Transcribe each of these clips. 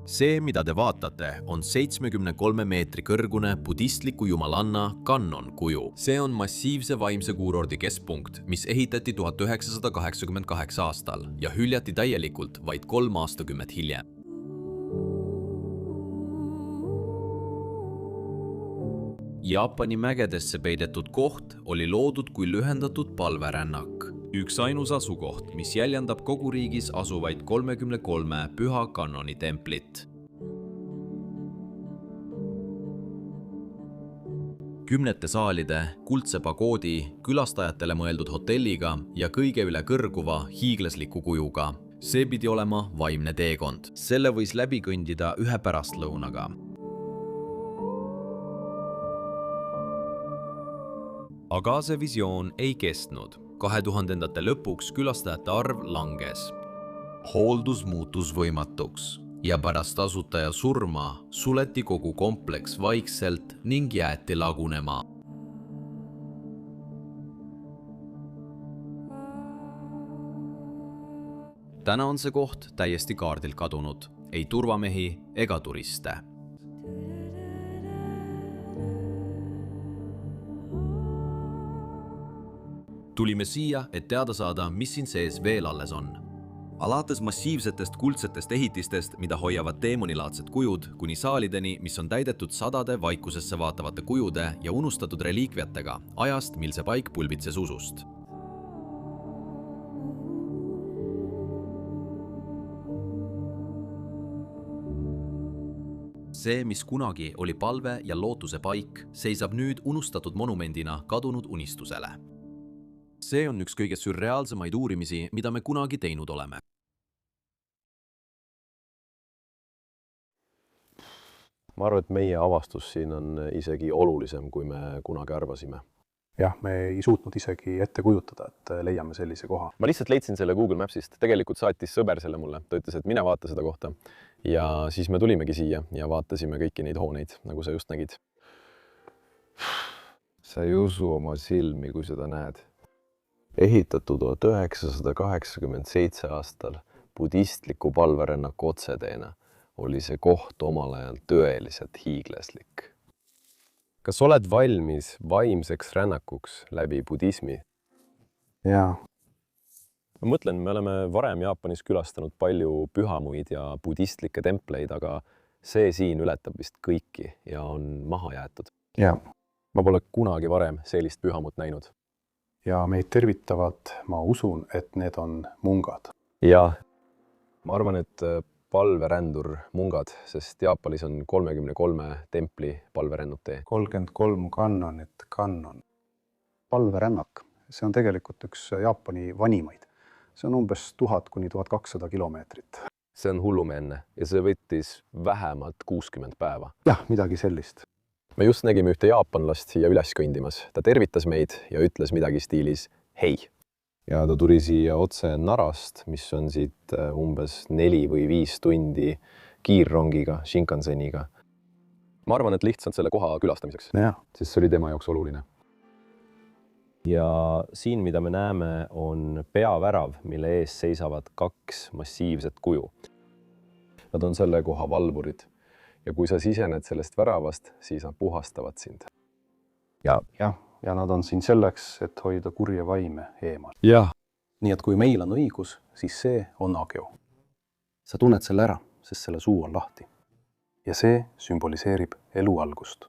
See, mida te vaatate, on 73 meetri kõrgune budistliku jumalanna Kannon kuju. See on massiivse vaimse kuurordi keskpunkt, mis ehitati 1988 aastal ja hüljati täielikult vaid 3 aastakümmet hiljem. Jaapani mägedesse peidetud koht oli loodud kui lühendatud palverännak. Üks ainus asukoht, mis jäljendab kogu riigis asuvaid 33 püha Kannoni templit. Kümnete saalide, kuldse pagoodi, külastajatele mõeldud hotelliga ja kõige üle kõrguva hiiglasliku kujuga. See pidi olema vaimne teekond. Selle võis läbi kõndida ühe pärastlõunaga. Aga see visioon ei kestnud. 2000-ndate lõpuks külastajate arv langes. Hooldus muutus võimatuks ja pärast asutaja surma suleti kogu kompleks vaikselt ning jäeti lagunema. Täna on see koht täiesti kaardilt kadunud, ei turvamehi ega turiste. Tulime siia, et teada saada, mis siin sees veel alles on. Alates massiivsetest kuldsetest ehitistest, mida hoiavad teemonilaadsed kujud, kuni saalideni, mis on täidetud sadade vaikusesse vaatavate kujude ja unustatud reliikviatega, ajast, mil see paik pulbitses usust. See, mis kunagi oli palve ja lootuse paik, seisab nüüd unustatud monumendina kadunud unistusele. See on üks kõige sürreaalsemaid uurimisi, mida me kunagi teinud oleme. Ma arvan, et meie avastus siin on isegi olulisem, kui me kunagi arvasime. Jah, me ei suutnud isegi ette kujutada, et leiame sellise koha. Ma lihtsalt leidsin selle Google Mapsist. Tegelikult saatis sõber selle mulle. Ta ütles, et mine vaata seda kohta. Ja siis me tulimegi siia ja vaatasime kõiki neid hooneid, nagu sa just nägid. Sa ei usu oma silmi, kui seda näed. Ehitatud 1987 aastal budistliku palverännaku otseteena oli see koht omal ajal tõeliselt hiiglaslik. Kas oled valmis vaimseks rännakuks läbi budismi? Jaa. Ma mõtlen, me oleme varem Jaapanis külastanud palju pühamuid ja budistlikke templeid, aga see siin ületab vist kõiki ja on maha jäetud. Jaa. Ma pole kunagi varem sellist pühamut näinud. Ja meid tervitavad, ma usun, et need on mungad. Ja ma arvan, et palverändur mungad, sest Jaapanis on 33 templi palverännutee. 33 kannonit kannon. Palverännak, see on tegelikult üks Jaapani vanimaid. See on umbes 1000 kuni 1200 kilomeetrit. See on hullumeelne ja see võttis vähemalt 60 päeva. Jah, midagi sellist. Me just nägime ühte jaapanlast siia üles kõndimas. Ta tervitas meid ja ütles midagi stiilis hei. Ja ta tuli siia otse Narast, mis on siit umbes 4 või 5 tundi kiirrongiga, Shinkanseniga. Ma arvan, et lihtsalt selle koha külastamiseks, sest see oli tema jaoks oluline. Ja siin, mida me näeme, on peavärav, mille ees seisavad 2 massiivset kuju. Nad on selle koha valvurid. Ja kui sa sisened sellest väravast, siis nad puhastavad sind. Ja nad on siin selleks, et hoida kurje vaime eemal. Ja. Nii et kui meil on õigus, siis see on ageo. Sa tunned selle ära, sest selle suu on lahti. Ja see sümboliseerib elu algust.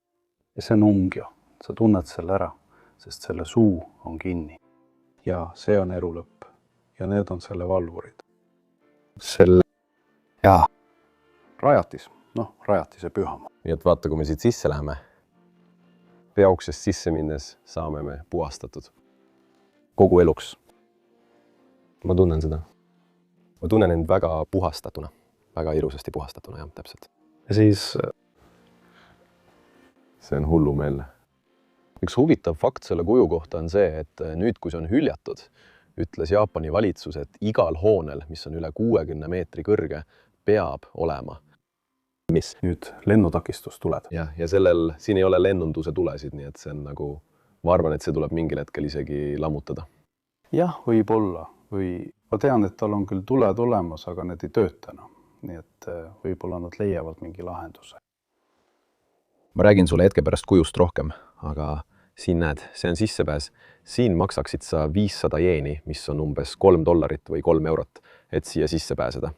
Ja see on ungio. Sa tunned selle ära, sest selle suu on kinni. Ja see on elu lõpp. Ja need on selle valvurid. Rajatis. Rajatise pühama. Nii et vaata, kui me siit sisse läheme, peauksest sisse minnes saame me puhastatud. Kogu eluks. Ma tunnen seda. Ma tunnen end väga puhastatuna. Väga ilusasti puhastatuna, jah, täpselt. Ja siis... See on hullumeelne. Üks huvitav fakt selle kuju kohta on see, et nüüd, kui see on hüljatud, ütles Jaapani valitsus, et igal hoonel, mis on üle 60 meetri kõrge, peab olema. Mis? Nüüd lennutakistus tuled. Ja siin ei ole lennunduse tulesid, nii et see on nagu, ma arvan, et see tuleb mingil hetkel isegi lammutada. Jah, võib olla. Ma tean, et tal on küll tuled olemas, aga need ei tööta enam. nii et võib-olla nad leiavad mingi lahenduse. Ma räägin sulle hetke pärast kujust rohkem, aga siin näed, see on sissepääs. Siin maksaksid sa 500 jeeni, mis on umbes $3 või 3 eurot, et siia sisse pääseda.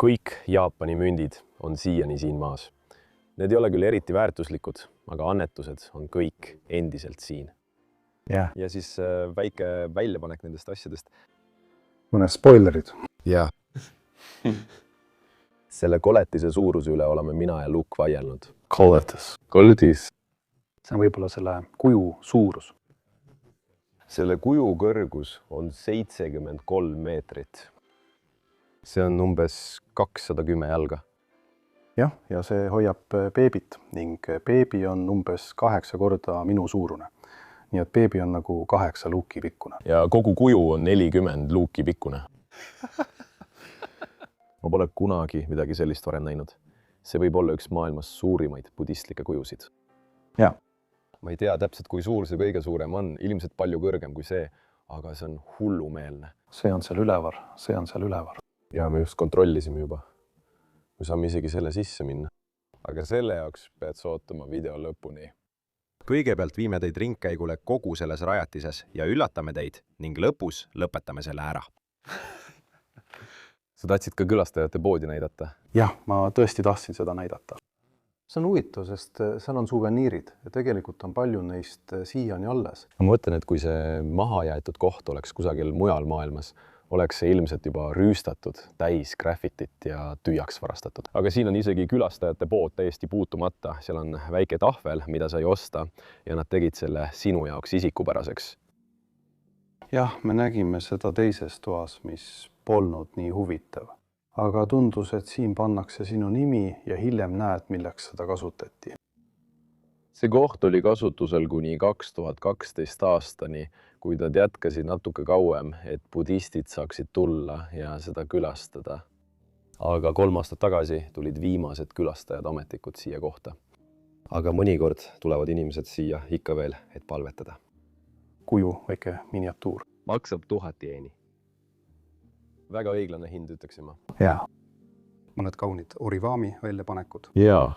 Kõik Jaapani mündid on siiani siin maas. Need ei ole küll eriti väärtuslikud, aga annetused on kõik endiselt siin. Jah. Ja siis väike väljapanek nendest asjadest. Mõne spoilerid. Jah. Selle koletise suuruse üle oleme mina ja Luke vaielnud. Koletis. See on võib-olla selle kuju suurus. Selle kuju kõrgus on 73 meetrit. See on umbes 210 jalga. Jah, ja see hoiab beebit ning beebi on umbes 8 korda minu suurune. Nii et beebi on nagu 8 luuki pikkune. Ja kogu kuju on 40 luuki pikkune. Ma pole kunagi midagi sellist varem näinud. See võib olla üks maailmas suurimaid budistlikke kujusid. Ja. Ma ei tea täpselt, kui suur see kõige suurem on. Ilmselt palju kõrgem kui see, aga see on hullumeelne. See on seal ülevar, see on seal ülevar. Ja me just kontrollisime juba. Me saame isegi selle sisse minna. Aga selle jaoks pead sa ootama video lõpuni. Kõigepealt viime teid ringkäigule kogu selles rajatises ja üllatame teid ning lõpus lõpetame selle ära. Sa tahtsid ka külastajate poodi näidata? Jah, ma tõesti tahtsin seda näidata. See on huvitav, sest seal on suveniirid ja tegelikult on palju neist siiani alles. Ma mõtlen, et kui see mahajäetud koht oleks kusagil mujal maailmas, oleks see ilmselt juba rüüstatud, täis graffitit ja tühjaks varastatud. Aga siin on isegi külastajate pood täiesti puutumata. Seal on väike tahvel, mida sai osta ja nad tegid selle sinu jaoks isikupäraseks. Jah, me nägime seda teises toas, mis polnud nii huvitav. Aga tundus, et siin pannakse sinu nimi ja hiljem näed, milleks seda kasutati. See koht oli kasutusel kuni 2012 aastani, kui nad jätkasid natuke kauem, et budistid saaksid tulla ja seda külastada. Aga 3 aastat tagasi tulid viimased külastajad ametlikud siia kohta. Aga mõnikord tulevad inimesed siia ikka veel, et palvetada. Kuju, väike miniatuur. Maksab 1000 jeeni. Väga õiglane hind, ütleksin ma. Jaa. Mõned kaunid origami väljapanekud. Jaa.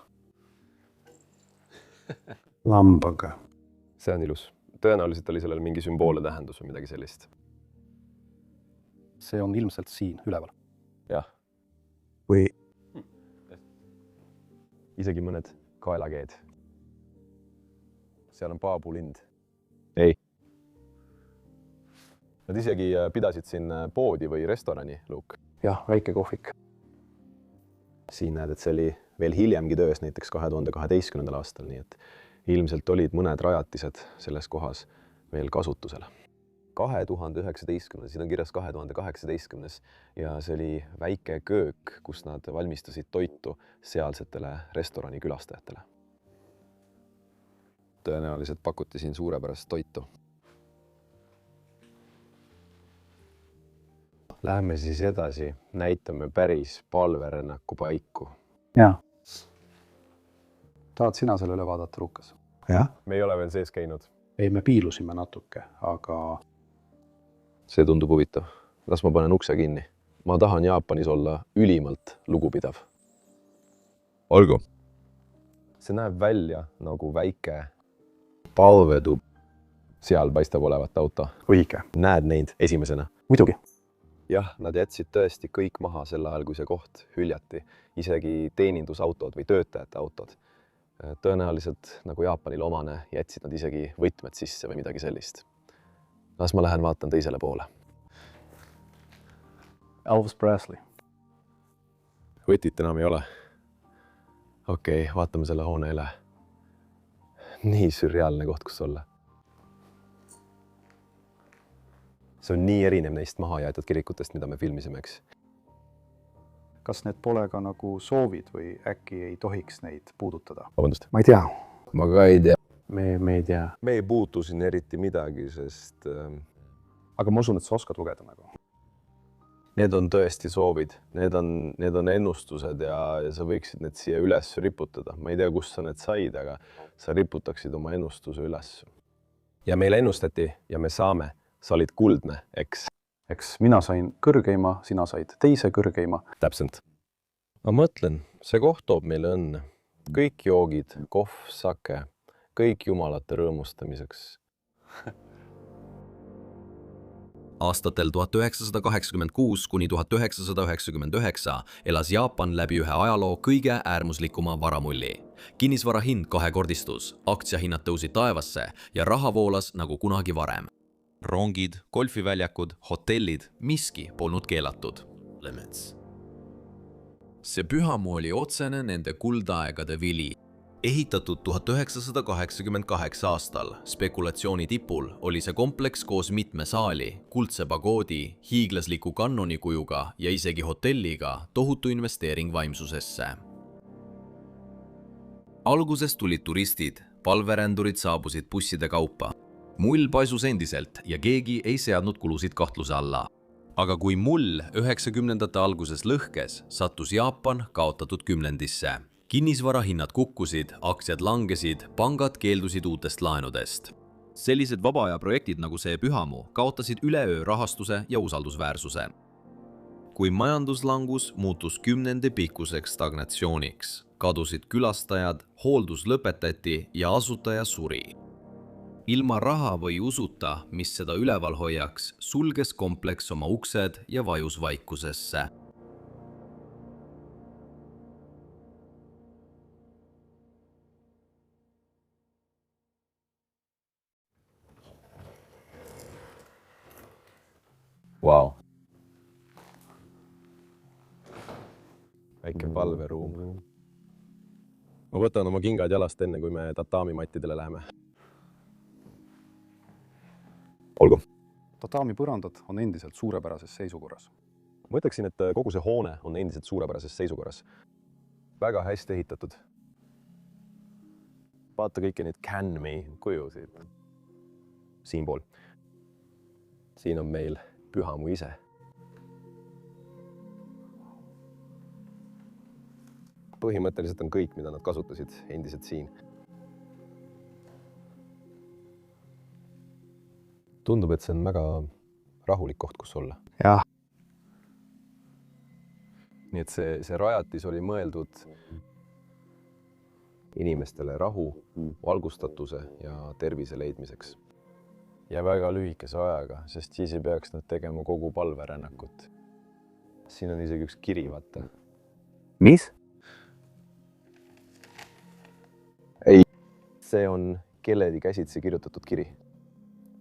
Lambaga. See on ilus. Tõenäoliselt oli sellel mingi sümboolne tähendus või midagi sellist. See on ilmselt siin üleval. Jah. Või isegi mõned kaelakeed. Seal on paabulind. Ei. Nad isegi pidasid siin poodi või restorani, Luke. Jah, väike kohvik. Siin näed, et see oli veel hiljemgi töös, näiteks 2012. aastal, nii et ilmselt olid mõned rajatised selles kohas veel kasutusel. 2019, siin on kirjas 2018 ja see oli väike köök, kus nad valmistasid toitu sealsetele restorani külastajatele. Tõenäoliselt pakuti siin suurepärast toitu. Läheme siis edasi, näitame päris palverännaku paiku. Jaa. Tahad sina selle üle vaadata, Lukas? Jah. Me ei ole veel sees käinud. Ei, me piilusime natuke, aga... See tundub huvitav. Las ma panen ukse kinni. Ma tahan Jaapanis olla ülimalt lugupidav. Olgu. See näeb välja nagu väike palvetub. Seal paistab olevat auto. Õige. Näed neid esimesena? Muidugi. Jah, nad jätsid tõesti kõik maha sel ajal, kui see koht hüljati. Isegi teenindusautod või töötajate autod. Tõenäoliselt, nagu Jaapanile omane, jätsid nad isegi võtmed sisse või midagi sellist. Las ma lähen vaatan teisele poole. Elvis Presley. Võtit enam ei ole. Okei, vaatame selle hoone üle. Nii sürreaalne koht, kus olla. See on nii erinev neist mahajäetud kirikutest, mida me filmisime, eks. Kas need pole ka nagu soovid või äkki ei tohiks neid puudutada? Vabandust. Ma ei tea. Ma ka ei tea. Me ei tea. Me ei puutu siin eriti midagi, sest... Aga ma usun, et sa oskad lugeda nagu. Need on tõesti soovid. Need on ennustused ja sa võiksid need siia üles riputada. Ma ei tea, kust sa need said, aga sa riputaksid oma ennustuse üles. Ja meile ennustati ja me saame. Sa olid kuldne, eks? Eks mina sain kõrgeima, sina said teise kõrgeima. Täpselt. Ma mõtlen, see koht toob meile õnne. Kõik joogid, kohv, sake, kõik jumalate rõõmustamiseks. Aastatel 1986 kuni 1999 elas Jaapan läbi ühe ajaloo kõige äärmuslikuma varamulli. Kinnisvara hind kahekordistus, aktsiahinnad tõusid taevasse ja raha voolas nagu kunagi varem. Rongid, golfiväljakud, hotellid, miski polnud keelatud. See pühamu oli otsene nende kuldaegade vili. Ehitatud 1988 aastal, spekulatsiooni tipul oli see kompleks koos mitme saali, kuldse pagoodi, hiiglasliku kannonikujuga ja isegi hotelliga tohutu investeering vaimsusesse. Alguses tulid turistid, palverändurid saabusid busside kaupa. Mull paisus endiselt ja keegi ei seadnud kulusid kahtluse alla. Aga kui mull 90ndate alguses lõhkes, sattus Jaapan kaotatud kümnendisse. Kinnisvara hinnad kukkusid, aktsiad langesid, pangad keeldusid uutest laenudest. Sellised vabaaja projektid nagu see pühamu kaotasid üleöö rahastuse ja usaldusväärsuse. Kui majanduslangus muutus kümnendi pikkuseks stagnatsiooniks, kadusid külastajad, hooldus lõpetati ja asutaja suri. Ilma raha või usuta, mis seda üleval hoiaks, sulges kompleks oma uksed ja vajus vaikusesse. Wow. Väike palveruum. Ma võtan oma kingad jalast enne, kui me tatamimattidele läheme. Olgu. Tatami põrandad on endiselt suurepärases seisukorras. Ma ütleksin, et kogu see hoone on endiselt suurepärases seisukorras. Väga hästi ehitatud. Vaata kõiki neid Canmi kujusid. Siinpool. Siin on meil pühamu ise. Põhimõtteliselt on kõik, mida nad kasutasid, endiselt siin. Tundub, et see on väga rahulik koht, kus olla. Jah. Nii et see rajatis oli mõeldud inimestele rahu, valgustatuse ja tervise leidmiseks. Ja väga lühikese ajaga, sest siis ei peaks nad tegema kogu palverännakut. Siin on isegi üks kiri, vaata. Mis? Ei. See on kellegi käsitsi kirjutatud kiri.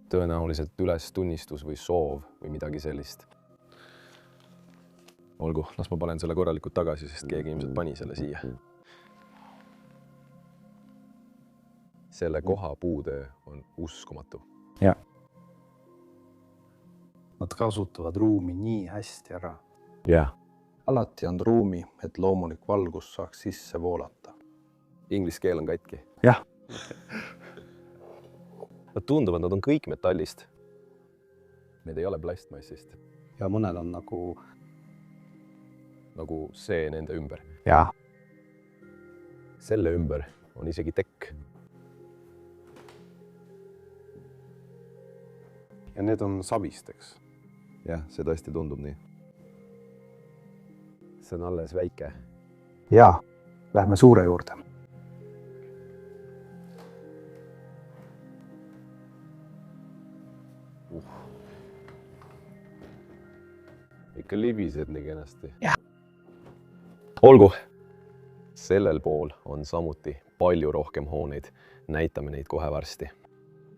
Tõenäoliselt ülestunnistus või soov või midagi sellist. Olgu, las ma panen selle korralikult tagasi, sest keegi ilmselt pani selle siia. Selle koha puutöö on uskumatu. Ja. Nad kasutavad ruumi nii hästi ära. Jah. Alati on ruumi, et loomulik valgus saaks sisse voolata. Inglise keel on katki. Jah. Nad tunduvad, nad on kõik metallist. Need ei ole plastmassist. Ja mõned on nagu see nende ümber. Ja. Selle ümber on isegi tekk. Ja need on savist, eks? Jah, see tõesti tundub nii. See on alles väike. Ja, lähme suure juurde. Ikka libised nii kenasti. Ja. Olgu. Sellel pool on samuti palju rohkem hooneid. Näitame neid kohe varsti.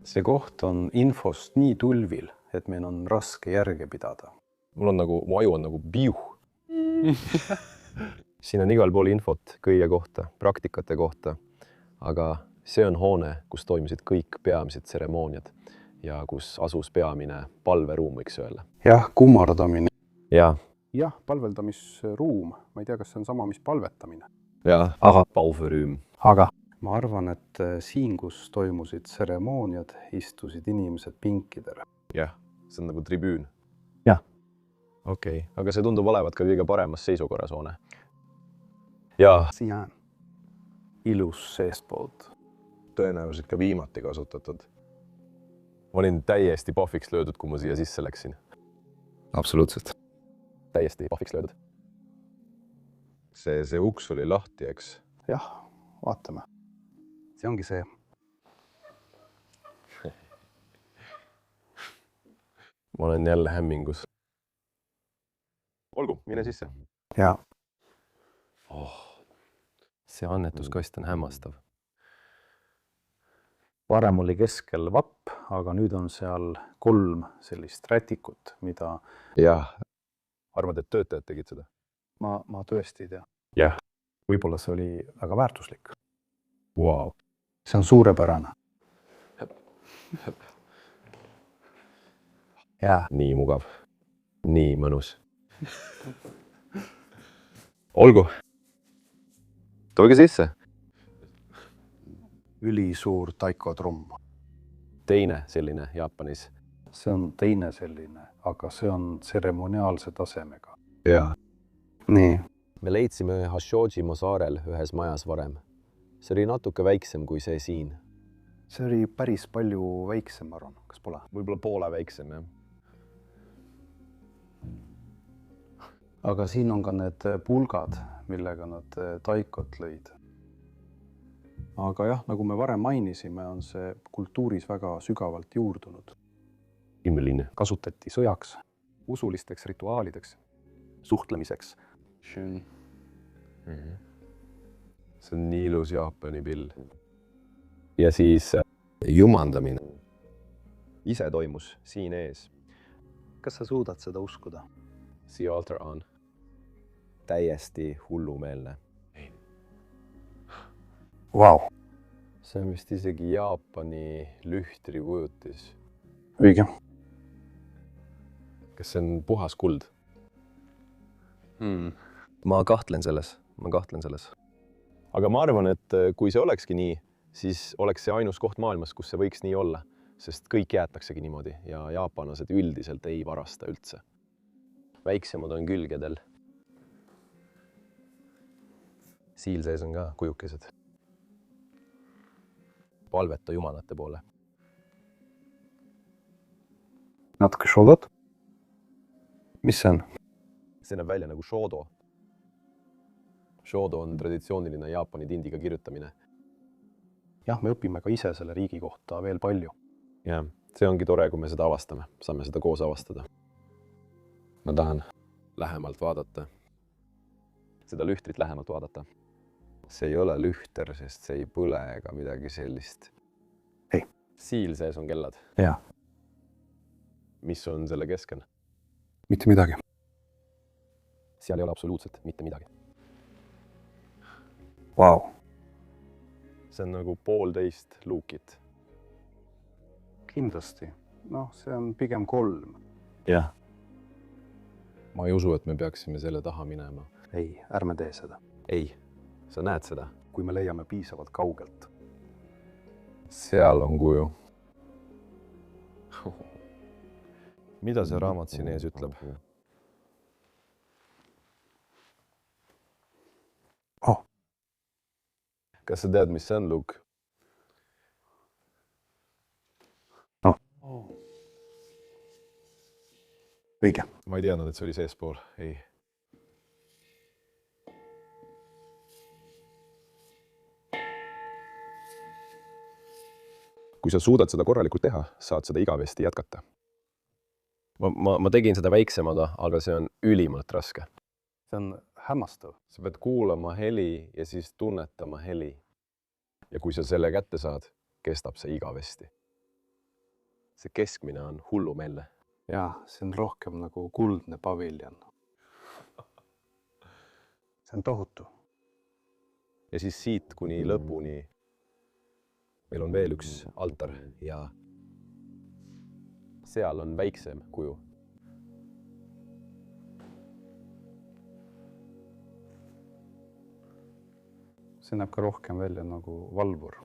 See koht on infost nii tulvil, et meil on raske järge pidada. Mu aju on nagu piuh. Siin on igal pool infot kõige kohta, praktikate kohta, aga see on hoone, kus toimisid kõik peamised tseremooniad ja kus asus peamine palveruum, võiks öelda. Jah, kummardamine. Ja. Jah, palveldamisruum. Ma ei tea, kas see on sama, mis palvetamine. Ja, aga palverüüm. Aga ma arvan, et siin, kus toimusid tseremooniad, istusid inimesed pinkidele. Jah, see on nagu tribüün. Jah. Okei, aga see tundub olevat ka kõige paremas seisukorras hoone. Ja. Siin on ilus seestpoolt. Tõenäoliselt ka viimati kasutatud. Ma olin täiesti pohviks löödud, kui ma siia sisse läksin. absoluutselt. täiesti pahviks löödud. See uks oli lahti, eks? jah, vaatame. See ongi see. Ma olen jälle hämmingus. Olgu, mine sisse. Ja See annetuskast on hämmastav. varem oli keskel vapp, aga nüüd on seal 3 sellist rätikut, mida Jah. Arvad, et töötajad tegid seda? ma tõesti ei tea. Jah. Võib-olla see oli väga väärtuslik. Wow. See on suurepärane. Jaa. Nii mugav. Nii mõnus. Olgu. Tulge sisse. Ülisuur taiko-trumm. Teine selline Jaapanis. See on teine selline, aga see on tseremoniaalse tasemega. Jah. Nii. Me leidsime Hashojimo saarel ühes majas varem. See oli natuke väiksem kui see siin. See oli päris palju väiksem, ma arvan. Kas pole? Võib-olla poole väiksem, jah. Aga siin on ka need pulgad, millega nad taikot lõid. Aga jah, nagu me varem mainisime, on see kultuuris väga sügavalt juurdunud. Imeline. Kasutati sõjaks, usulisteks rituaalideks, suhtlemiseks. See on nii ilus Jaapani pill. Ja siis jumandamine. Ise toimus siin ees. Kas sa suudad seda uskuda? See altar on täiesti hullumeelne. Vau. See on vist isegi Jaapani lühtri kujutis. Õige. Kas see on puhas kuld? Ma kahtlen selles. Aga ma arvan, et kui see olekski nii, siis oleks see ainus koht maailmas, kus see võiks nii olla, sest kõik jäetaksegi niimoodi ja jaapanlased üldiselt ei varasta üldse. Väiksemad on külgedel. Siil sees on ka kujukesed. Palveta jumalate poole. Natuke šodot? Mis see on? See näeb välja nagu shodo. Shodo on traditsiooniline Jaapani tindiga kirjutamine. Jah, me õpime ka ise selle riigi kohta veel palju. Ja, see ongi tore, kui me seda avastame. Saame seda koos avastada. Ma tahan lähemalt vaadata. Seda lühtrit lähemalt vaadata. See ei ole lühter, sest see ei põle ega midagi sellist. Ei. Siil sees on kellad. Jaa. Mis on selle keskel? Mitte midagi. Seal ei ole absoluutselt mitte midagi. Vau. See on nagu 1,5 luukit. Kindlasti. Noh, see on pigem 3. Jah. Ma ei usu, et me peaksime selle taha minema. Ei, ärme tee seda. Ei, sa näed seda. Kui me leiame piisavalt kaugelt. Seal on kuju. Mida see raamat siin ees ütleb? Oh. Kas sa tead, mis see on, Luke? No. Õige. Ma ei teadnud, et see oli seespool. Ei. Kui sa suudad seda korralikult teha, saad seda igavesti jätkata. Ma tegin seda väiksemaga, aga see on ülimalt raske. See on hämmastav. Sa pead kuulama heli ja siis tunnetama heli. Ja kui sa selle kätte saad, kestab see igavesti. See keskmine on hullumeelne. Jaa, see on rohkem nagu kuldne paviljon. See on tohutu. Ja siis siit kuni lõpuni meil on veel üks altar ja seal on väiksem kuju. See näeb ka rohkem välja nagu valvur.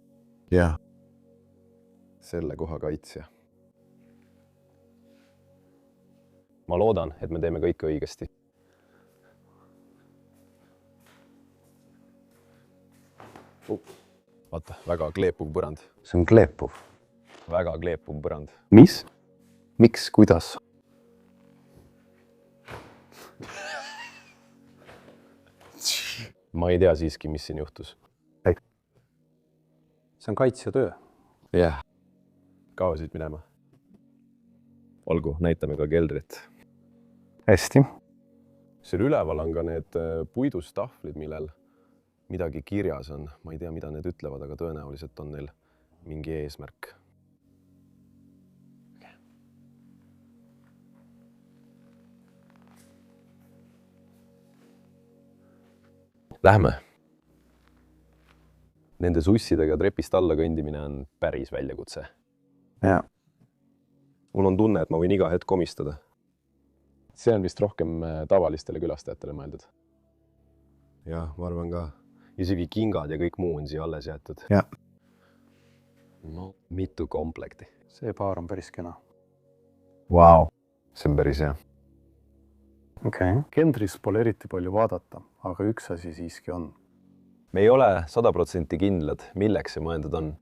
Jah. Selle koha kaitsja. Ma loodan, et me teeme kõike õigesti. Vaata, väga kleepuv põrand. See on kleepuv. Väga kleepuv põrand. Mis? Miks? Kuidas? ma ei tea siiski, mis siin juhtus. see on kaitsja töö. Jah. Kaua siit minema? Olgu, näitame ka keldrit. Hästi. Seal üleval on ka need puidust tahvlid, millel midagi kirjas on. Ma ei tea, mida need ütlevad, aga tõenäoliselt on neil mingi eesmärk. Lähme. Nende sussidega trepist alla kõndimine on päris väljakutse. Ja. Mul on tunne, et ma võin iga hetk komistada. See on vist rohkem tavalistele külastajatele mõeldud. Jah, ma arvan ka. Isegi kingad ja kõik muu on siia alles jäetud. Ja. No, mitu komplekti. See paar on päris kena. Wow. See on päris hea. Okay. Keldris pole eriti palju vaadata, aga üks asi siiski on. Me ei ole 100% kindlad, milleks see mõeldud on.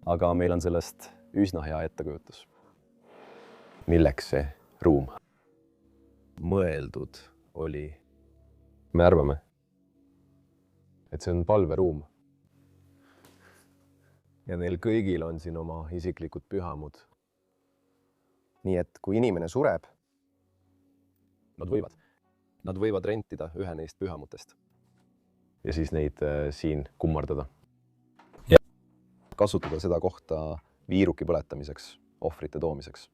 Aga meil on sellest üsna hea ettekujutus. Milleks see ruum mõeldud oli? Me arvame, et see on palveruum. Ja neil kõigil on siin oma isiklikud pühamud. Nii et kui inimene sureb, nad võivad rentida ühe neist pühamutest. Ja siis neid siin kummardada. Ja kasutada seda kohta viiruki põletamiseks, ohvrite toomiseks.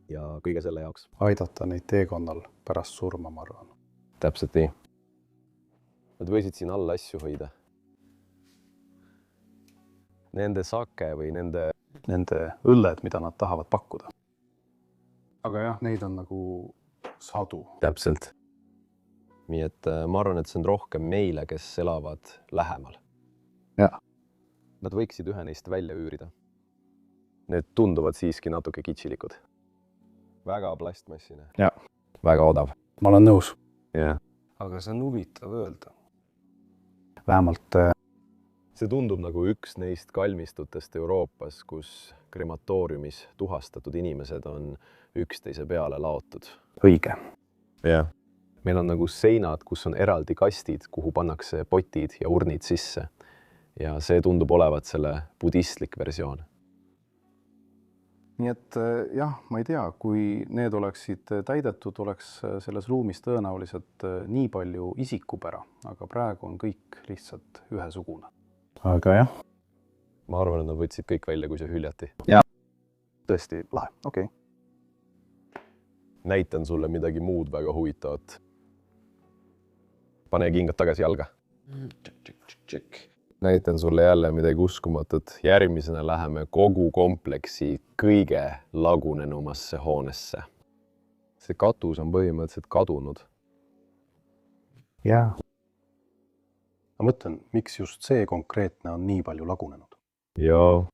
Ja kõige selle jaoks. Aidata neid teekonnal pärast surma, ma arvan. Täpselt nii. Nad võisid siin all asju hoida. Nende sake või nende õlled, mida nad tahavad pakkuda. Aga jah, neid on nagu sadu. Täpselt. Nii et ma arvan, et see on rohkem meile, kes elavad lähemal. Ja. Nad võiksid ühe neist välja üürida. Need tunduvad siiski natuke kitsilikud. Väga plastmassine. Ja. Väga odav. Ma olen nõus. Ja. Aga see on huvitav öelda. Vähemalt see tundub nagu üks neist kalmistutest Euroopas, kus krematooriumis tuhastatud inimesed on üksteise peale laotud. Õige. Ja. Meil on nagu seinad, kus on eraldi kastid, kuhu pannakse potid ja urnid sisse. Ja see tundub olevat selle budistlik versioon. Nii et jah, ma ei tea, kui need oleksid täidetud, oleks selles ruumis tõenäoliselt nii palju isikupära, aga praegu on kõik lihtsalt ühesugune. Aga jah. Ma arvan, et nad võtsid kõik välja, kui see hüljati. Ja. Tõesti lahe, okei. Näitan sulle midagi muud väga huvitavat. Pane kingad tagasi jalga. Näitan sulle jälle midagi uskumatut. Järgmisena läheme kogu kompleksi kõige lagunenumasse hoonesse. See katus on põhimõtteliselt kadunud. Jaa. Ma mõtlen, miks just see konkreetne on nii palju lagunenud? Joo.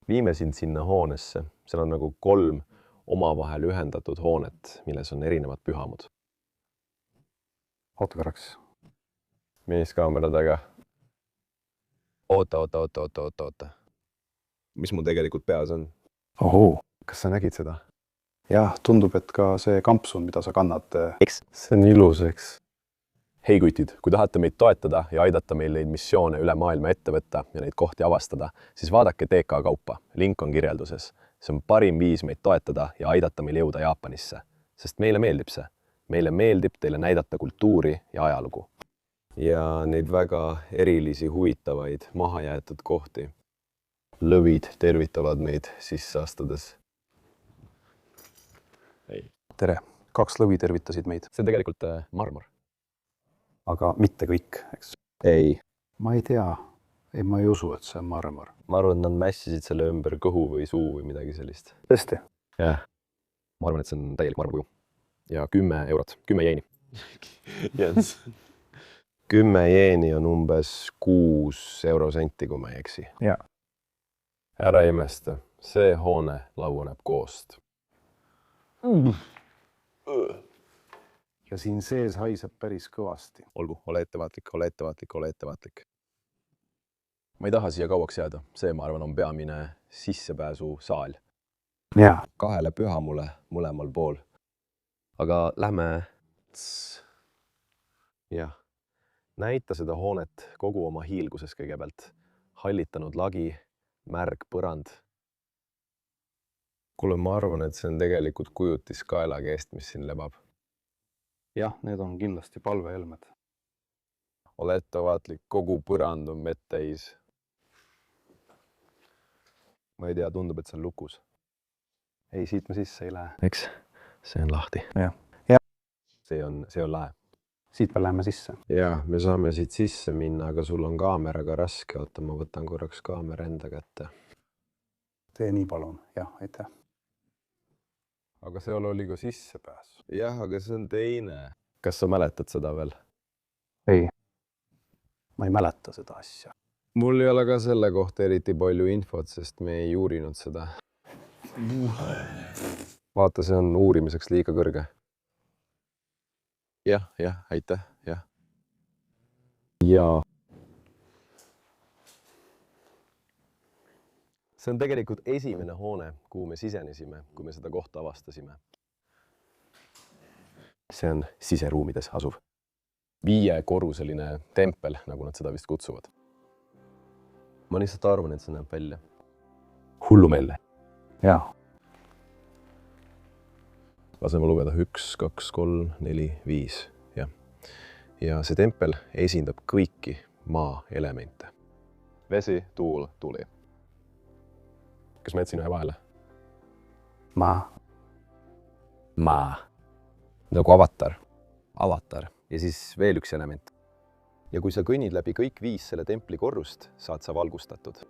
Viime sind sinna hoonesse. Seal on nagu 3 omavahel ühendatud hoonet, milles on erinevad pühamud. Oota korraks. Mis kaamera taga? Oota. Mis mul tegelikult peas on? Ohoo. Kas sa nägid seda? Jah, tundub, et ka see kampsun, mida sa kannad. Eks? See on ilus, eks? Hei kutid, kui tahate meid toetada ja aidata meil neid missioone üle maailma ette võtta ja neid kohti avastada, siis vaadake TK kaupa. Link on kirjelduses. See on parim viis meid toetada ja aidata meil jõuda Jaapanisse. Sest meile meeldib see. Meile meeldib teile näidata kultuuri ja ajalugu. Ja neid väga erilisi huvitavaid mahajäetud kohti. Lõvid tervitavad meid sisse astudes. Tere, 2 lõvi tervitasid meid. See on tegelikult marmor. Aga mitte kõik, eks? Ei. Ma ei tea. Ei, ma ei usu, et see on marmor. Ma arvan, et nad mässisid selle ümber kõhu või suu või midagi sellist. Tõesti? Jah. Ma arvan, et see on täielik marmorkuju. Ja 10 eurot, 10 jeeni. Yes. 10 jeeni on umbes 6 eurosenti, kui ma ei eksi. Ja. Ära imesta, see hoone lauaneb koost. Ja siin sees haiseb päris kõvasti. Olgu, ole ettevaatlik. Ma ei taha siia kauaks jääda. See, ma arvan, on peamine sissepääsu saal. Ja. 2 pühamule mõlemal pool. Aga lähme... Jah. näita seda hoonet kogu oma hiilguses kõigepealt. Hallitanud lagi, märg põrand. Kuule, ma arvan, et see on tegelikult kujutis kaelakeest, mis siin lebab. Jah, need on kindlasti palvehelmed. Ole ettevaatlik, kogu põrand on vett täis. Ma ei tea, tundub, et see on lukus. Ei, siit me sisse ei lähe. Eks, see on lahti. Jah. See on lahe. Siit me läheme sisse. Jaa, me saame siit sisse minna, aga sul on kaameraga raske. Oota, ma võtan korraks kaamera enda kätte. Tee nii palun. Jah, aitäh. Aga seal oli ka sissepääs. Jah, aga see on teine. Kas sa mäletad seda veel? Ei, ma ei mäleta seda asja. Mul ei ole ka selle kohta eriti palju infot, sest me ei uurinud seda. Vaata, see on uurimiseks liiga kõrge. Jah, aitäh, jah. Jaa. See on tegelikult esimene hoone, kuhu me sisenesime, kui me seda kohta avastasime. See on siseruumides asuv 5-korruseline tempel, nagu nad seda vist kutsuvad. Ma lihtsalt arvan, et see näeb välja hullumeelne. Jaa. Laseme lugeda 1, 2, 3, 4, 5. Ja see tempel esindab kõiki maa elemente. Vesi, tuul, tuli. Kas ma jätsin ühe vahele? Maa. Nagu avatar. Ja siis veel üks element. Ja kui sa kõnnid läbi kõik 5 selle templi korrust, saad sa valgustatud.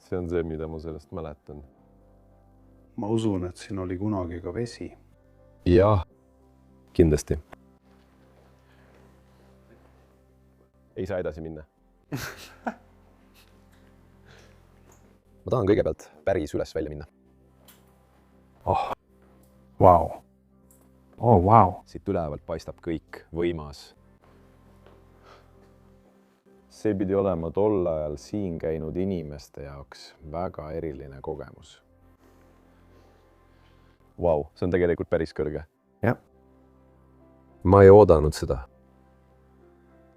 See on see, mida ma sellest mäletan. Ma usun, et siin oli kunagi ka vesi. Jah, kindlasti. Ei saa edasi minna. Ma tahan kõigepealt päris üles välja minna. Vau. Vau. Siit ülevalt paistab kõik võimas. See pidi olema tol ajal siin käinud inimeste jaoks väga eriline kogemus. Vau, see on tegelikult päris kõrge. Jah. Ma ei oodanud seda.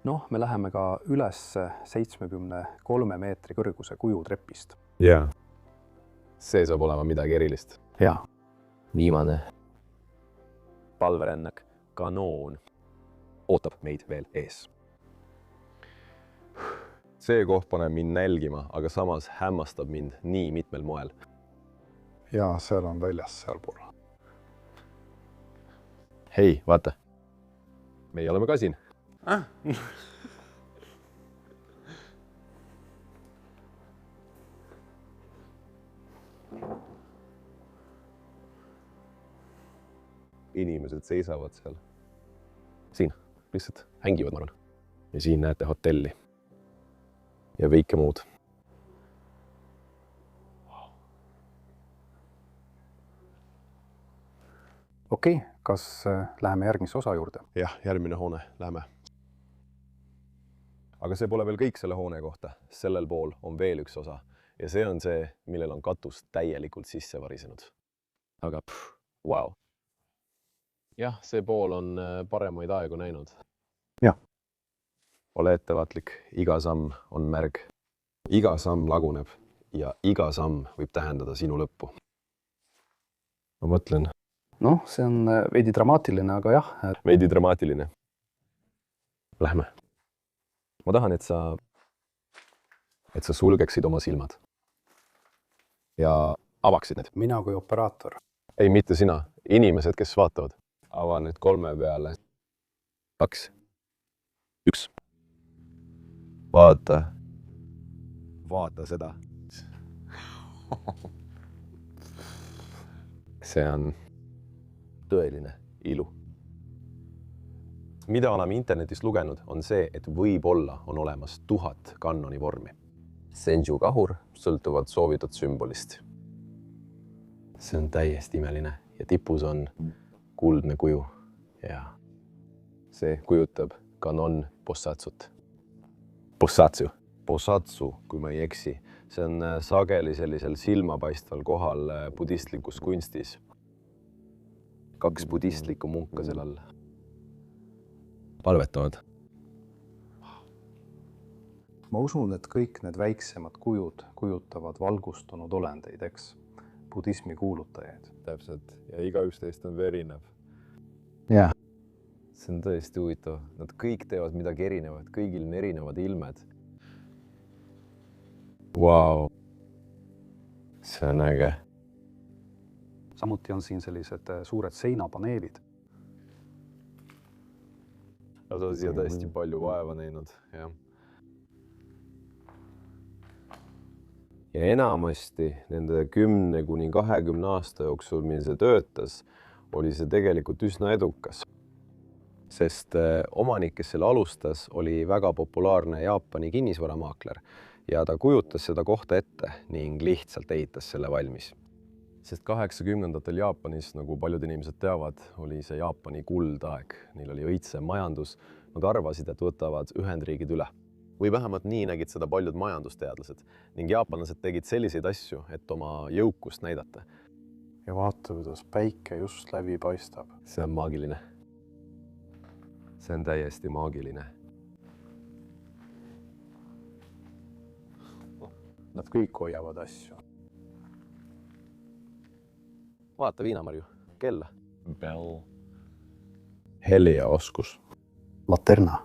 Noh, me läheme ka üles 73 meetri kõrguse kujutrepist. Jaa. See saab olema midagi erilist. Jaa. Viimane palverännak, kanoon, ootab meid veel ees. See koht paneb mind nälgima, aga samas hämmastab mind nii mitmel moel. Jaa, seal on väljas seal pool. Hei, vaata. Meie oleme ka siin. Inimesed seisavad seal. Siin, lihtsalt hängivad, ma arvan. Ja siin näete hotelli. Ja kõike muud. Okei, kas läheme järgmise osa juurde? Jah, järgmine hoone, läheme. Aga see pole veel kõik selle hoone kohta. Sellel pool on veel üks osa. Ja see on see, millel on katus täielikult sisse varisenud. Aga wow. Jah, see pool on paremaid aegu näinud. Jah. Ole ettevaatlik, iga samm on märg. Iga samm laguneb ja iga samm võib tähendada sinu lõppu. Ma mõtlen. Noh, see on veidi dramaatiline, aga jah. Veidi dramaatiline. Lähme. Ma tahan, et sa sulgeksid oma silmad. Ja avaksid need. Mina kui operaator. Ei, mitte sina. Inimesed, kes vaatavad. Ava nüüd 3 peale. 2. 1. Vaata. Vaata seda. See on tõeline ilu. Mida oleme internetis lugenud, on see, et võib-olla on olemas 1000 kannoni vormi. Senju kahur sõltuvad soovitud sümbolist. See on täiesti imeline ja tipus on kuldne kuju ja see kujutab kanon Bosatsut. Bosatsu, kui ma ei eksi. See on sageli sellisel silmapaistval kohal budistlikus kunstis. 2 budistlikku munka seal all. Palvetavad. ma usun, et kõik need väiksemad kujud kujutavad valgustunud olendeid, eks, budismi kuulutajaid. Täpselt, ja igaüks teist on erinev. Jah. See on tõesti huvitav. Nad kõik teevad midagi erinevat, kõigil on erinevad ilmed. Vau. See on äge. Samuti on siin sellised suured seinapaneelid. Nad on siia tõesti palju vaeva näinud, jah. Ja enamasti nende 10–20 aasta jooksul, mil see töötas, oli see tegelikult üsna edukas. Sest omanik, kes selle alustas, oli väga populaarne Jaapani kinnisvaramaakler ja ta kujutas seda kohta ette ning lihtsalt ehitas selle valmis. Sest 80-ndatel Jaapanis, nagu paljud inimesed teavad, oli see Jaapani kuldaeg. Neil oli õitse majandus, nad arvasid, et võtavad Ühendriigid üle. Või vähemalt nii nägid seda paljud majandusteadlased ning jaapanlased tegid selliseid asju, et oma jõukust näidata. Ja vaata, kuidas päike just läbi paistab. See on maagiline. See on täiesti maagiline. Nad kõik hoiavad asju. Vaata Viinamarju, kella. Bell. Helja oskus. Laterna.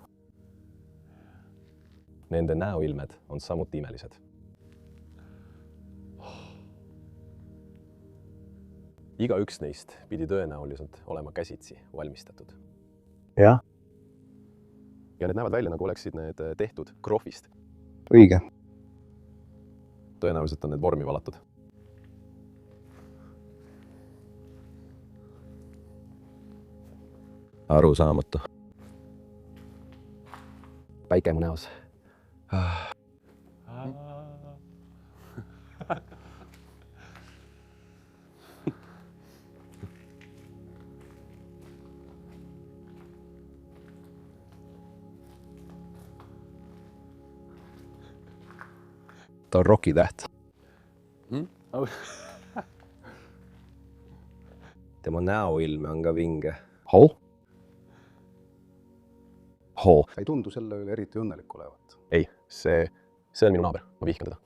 Nende näoilmed on samuti imelised. Igaüks neist pidi tõenäoliselt olema käsitsi valmistatud. Jah. Ja need näevad välja, nagu oleksid need tehtud krohvist. Õige. Tõenäoliselt on need vormi valatud. Arusaamatu. Päike mu näos. Ta on rokitäht. Tema näoilme on ka vinge. Hoo? Hoo. Ei tundu selle üle eriti õnnelik olevat. Ei, see on minu naaber. Ma vihkan teda.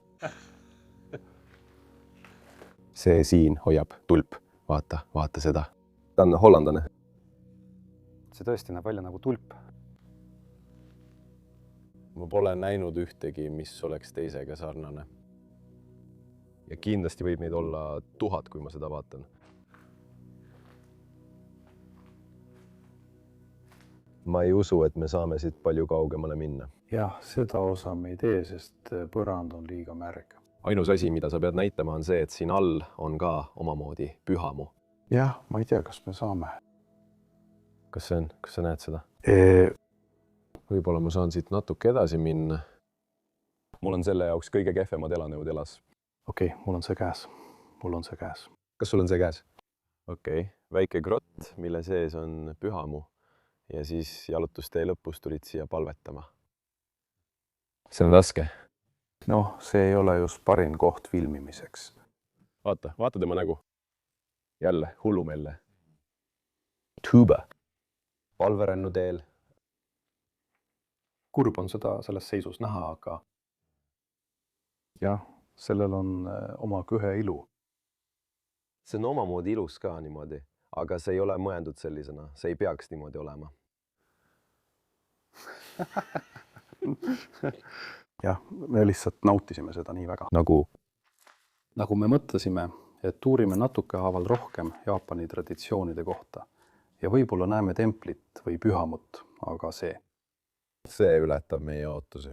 See siin hoiab tulp. Vaata seda. Ta on hollandane. See tõesti näeb välja nagu tulp. Ma pole näinud ühtegi, mis oleks teisega sarnane. Ja kindlasti võib neid olla 1000, kui ma seda vaatan. Ma ei usu, et me saame siit palju kaugemale minna. Jah, seda osa me ei tee, sest põrand on liiga märg. Ainus asi, mida sa pead näitama, on see, et siin all on ka omamoodi pühamu. Jah, ma ei tea, kas me saame. Kas see on? Kas sa näed seda? Võib-olla ma saan siit natuke edasi minna. Mul on selle jaoks kõige kehvemad elanõud elas. Okei, mul on see käes. Kas sul on see käes? Okei, väike grott, mille sees on pühamu. Ja siis jalutustee lõpus tulid siia palvetama. See on raske. Noh, see ei ole just parim koht filmimiseks. Vaata tema nägu. Jälle, hullumelle. Tuba. Palverännu teel. Kurb on seda selles seisus näha, aga jah, sellel on oma kõhe ilu. See on omamoodi ilus ka niimoodi, aga see ei ole mõeldud sellisena. See ei peaks niimoodi olema. Jah, me lihtsalt nautisime seda nii väga. Nagu me mõtlesime, et uurime natuke haaval rohkem Jaapani traditsioonide kohta ja võib-olla näeme templit või pühamut, aga see ületab meie ootusi.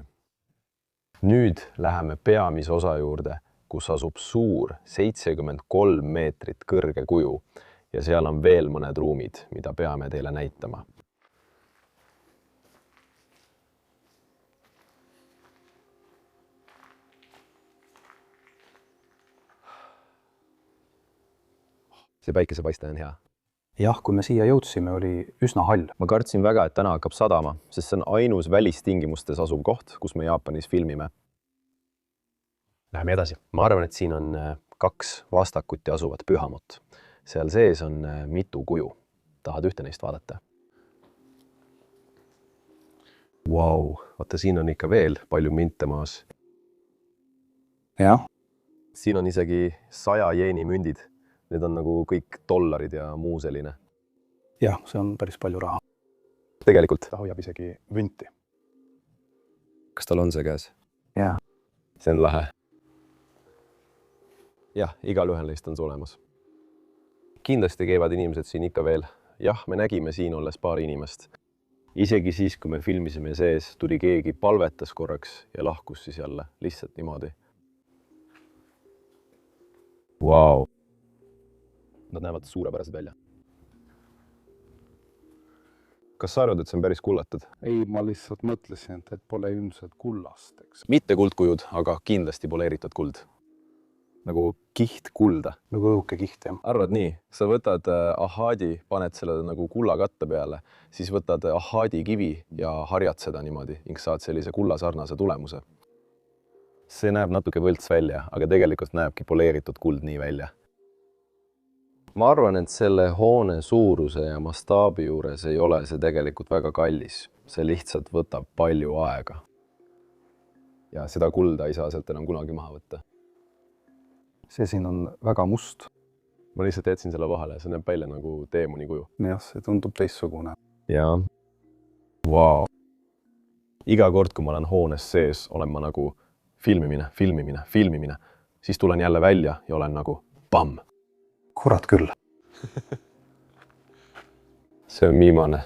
Nüüd läheme peamise osa juurde, kus asub suur 73 meetrit kõrge kuju ja seal on veel mõned ruumid, mida peame teile näitama. See päikesepaiste on hea. Jah, kui me siia jõudsime, oli üsna hall. Ma kartsin väga, et täna hakkab sadama, sest see on ainus välistingimustes asuv koht, kus me Jaapanis filmime. Läheme edasi. Ma arvan, et siin on 2 vastakuti asuvat pühamut. Seal sees on mitu kuju. Tahad ühte neist vaadata? Vau, vaata siin on ikka veel palju minte maas. jah, Siin on isegi 100 jeeni mündid. Need on nagu kõik dollarid ja muu selline. jah, see on päris palju raha. Tegelikult. Ta hoiab isegi vünti. Kas tal on see käes? Jaa. See on lahe. Jah, igal ühel neist on see olemas. Kindlasti käivad inimesed siin ikka veel. Jah, me nägime siin olles paari inimest. Isegi siis, kui me filmisime sees, tuli keegi palvetas korraks ja lahkus siis jälle lihtsalt niimoodi. Vau. Nad näevad suurepärased välja. Kas sa arvad, et see on päris kullatud? Ei, ma lihtsalt mõtlesin, et pole ilmselt kullast, eks. Mitte kuldkujud, aga kindlasti poleeritud kuld. Nagu kiht kulda. Nagu õuke kiht, jah. Arvad nii, sa võtad ahhaadi, paned selle nagu kulla katte peale, siis võtad ahhaadi kivi ja harjad seda niimoodi ning saad sellise kullasarnase tulemuse. See näeb natuke võlts välja, aga tegelikult näebki poleeritud kuld nii välja. Ma arvan, et selle hoone suuruse ja mastaabi juures ei ole see tegelikult väga kallis. See lihtsalt võtab palju aega. Ja seda kulda ei saa sealt enam kunagi maha võtta. See siin on väga must. Ma lihtsalt jätsin selle vahele, see näeb välja nagu teemoni kuju. Jah, see tundub teistsugune. Jaa. Vau. Iga kord, kui ma olen hoones sees, olen ma nagu filmimine. Siis tulen jälle välja ja olen nagu pamm. Kurat küll. See on viimane.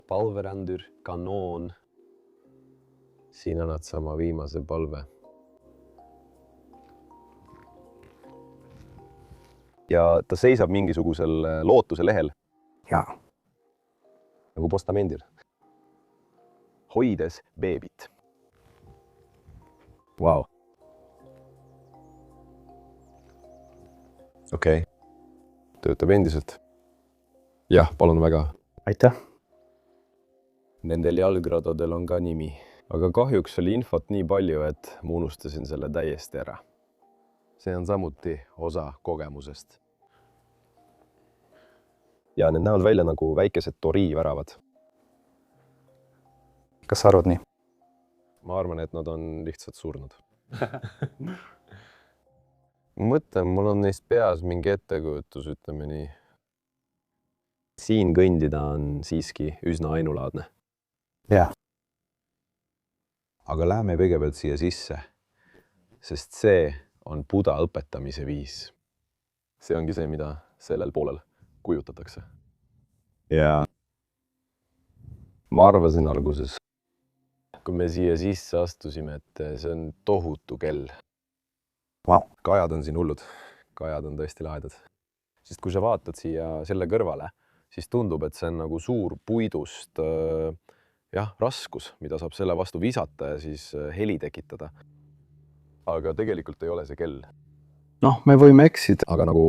Palverändür, kanoon. Siin annad sama viimase palve. Ja ta seisab mingisugusel lootuse lehel. Jaa. Nagu postamendir. Hoides beebit. Vau. Okei. Töötab endiselt. Jah, palun väga. Aitäh. Nendel jalgradadel on ka nimi. Aga kahjuks oli infot nii palju, et ma unustasin selle täiesti ära. See on samuti osa kogemusest. Ja need näevad välja nagu väikesed toriiväravad. Kas sa arvad nii? Ma arvan, et nad on lihtsalt surnud. Mõtlen, mul on neist peas mingi ettekujutus, ütleme nii. Siin kõndida on siiski üsna ainulaadne. Jah. Aga lähme kõigepealt siia sisse, sest see on Buda õpetamise viis. See ongi see, mida sellel poolel kujutatakse. Ja ma arvasin alguses, kui me siia sisse astusime, et see on tohutu kell. Vau. Kajad on siin hullud. Kajad on tõesti lahedad. Sest kui sa vaatad siia selle kõrvale, siis tundub, et see on nagu suur puidust raskus, mida saab selle vastu visata ja siis heli tekitada. Aga tegelikult ei ole see kell. Noh, me võime eksida. Aga nagu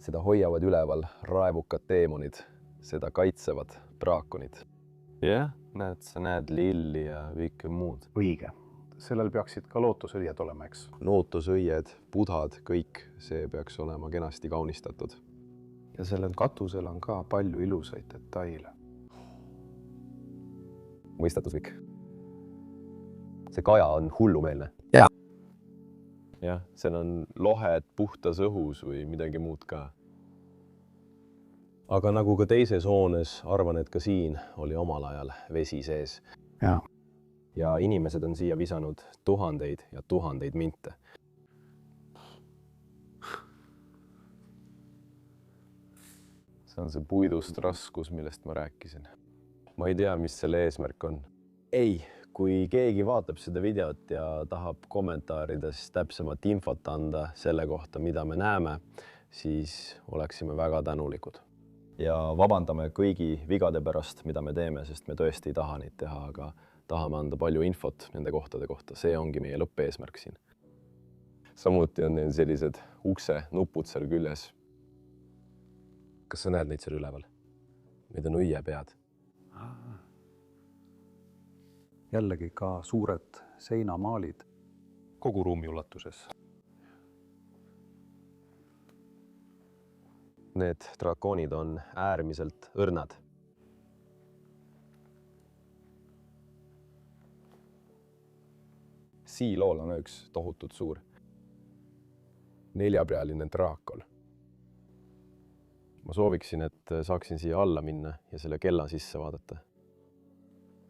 seda hoiavad üleval raevukad teemonid, seda kaitsevad draakonid. Jah, näed, sa näed lilli ja kõike muud. Õige. Sellel peaksid ka lootusõied olema, eks? Lootusõied, budad, kõik, see peaks olema kenasti kaunistatud. Ja sellel katusel on ka palju ilusaid detaile. Mõistatud kõik. See kaja on hullumeelne. Jaa. Jah, seal on lohed puhtas õhus või midagi muud ka. Aga nagu ka teises hoones, arvan, et ka siin oli omal ajal vesi sees. Jaa. Ja inimesed on siia visanud tuhandeid ja tuhandeid minte. See on see puidust raskus, millest ma rääkisin. Ma ei tea, mis selle eesmärk on. Ei, kui keegi vaatab seda videot ja tahab kommentaarides täpsemat infot anda selle kohta, mida me näeme, siis oleksime väga tänulikud. Ja vabandame kõigi vigade pärast, mida me teeme, sest me tõesti ei taha neid teha, aga tahame anda palju infot nende kohtade kohta. See ongi meie lõppeesmärk siin. Samuti on neil sellised ukse nupud seal küljes. Kas sa näed neid seal üleval? Need on õiepead. Jällegi ka suured seinamaalid kogu ruumi ulatuses. Need draakonid on äärmiselt õrnad. siilool on üks tohutult suur. 4-pealine draakon. Ma sooviksin, et saaksin siia alla minna ja selle kella sisse vaadata.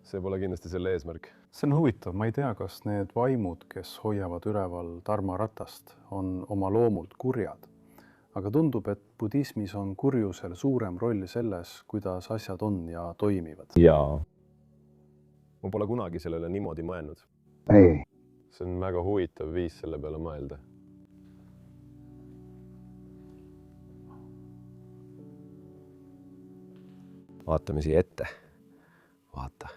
See pole kindlasti selle eesmärk. See on huvitav, ma ei tea, kas need vaimud, kes hoiavad üleval Dharma-ratast, on oma loomult kurjad. Aga tundub, et budismis on kurjusel suurem roll selles, kuidas asjad on ja toimivad. Jaa. Ma pole kunagi sellele niimoodi mõelnud. Ei. See on väga huvitav viis selle peale mõelda. Vaatame siia ette. Vaata.